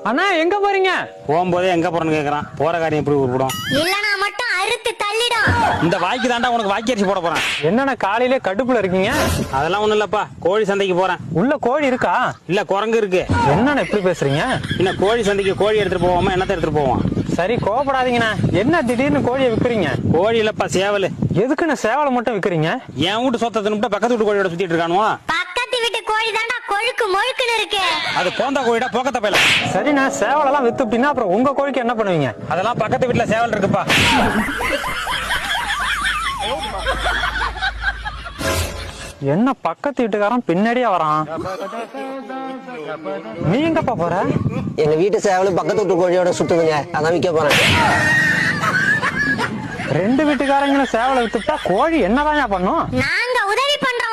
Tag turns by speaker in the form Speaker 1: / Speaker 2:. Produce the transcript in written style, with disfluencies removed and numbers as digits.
Speaker 1: அண்ணா எங்க போறீங்க?
Speaker 2: போகும்போதே எங்க போறேன்னு கேக்குறான். போற காரியம் எப்படி உருப்படும்?
Speaker 3: இல்லனா மட்டும் அறுத்து தள்ளிடும்.
Speaker 2: இந்த வாய்க்கு தாண்டா உனக்கு வாய்க்கு அரிசி போட போறேன்.
Speaker 1: என்னண்ணா காலையிலே கடுப்புல இருக்கீங்க?
Speaker 2: அதெல்லாம் ஒண்ணும் இல்லப்பா, கோழி சந்தைக்கு போறேன்.
Speaker 1: உள்ள கோழி இருக்கா?
Speaker 2: இல்ல குரங்கு இருக்கு.
Speaker 1: என்னண்ணா இப்படி பேசுறீங்க?
Speaker 2: என்ன கோழி சந்தைக்கு கோழி எடுத்துட்டு போவோமா, என்னத்தை எடுத்துட்டு போவோம்?
Speaker 1: சரி கோவப்படாதீங்கண்ணா. என்ன திடீர்னு கோழியை விக்கிறீங்க?
Speaker 2: கோழி இல்லப்பா, சேவல்.
Speaker 1: எதுக்குன்னு சேவலை மட்டும் விக்கிறீங்க?
Speaker 2: என் வீட்டு சொத்தை தின்னுட்டு பக்கத்து வீட்டு கோழியோட சுத்திட்டு இருக்கானுவா.
Speaker 3: பக்கத்து வீட்டு கோழி தாண்டா கொழுக்கு மொழுக்குன்னு இருக்கு.
Speaker 2: அது போந்தா கோழிடா, போக்கத்த பையல.
Speaker 1: சரிண்ணா, சேவலெல்லாம் வித்துட்டீங்கன்னா அப்புறம் உங்க கோழிக்கு என்ன பண்ணுவீங்க?
Speaker 2: அதெல்லாம் பக்கத்து வீட்டுல சேவல் இருக்குப்பா.
Speaker 1: என்ன பக்கத்து வீட்டுக்காரன் பின்னாடியே வரான்? நீ எங்கப்பா போற?
Speaker 4: எங்க வீட்டு சேவலும் பக்கத்து வீட்டு கோழியோட சுத்துதுங்க, அதான் விற்க போறேன்.
Speaker 1: ரெண்டு வீட்டுக்காரங்களும் சேவலை வித்துட்டா கோழி என்னதான் பண்ணும்?
Speaker 3: நாங்க உதவி பண்றோம்.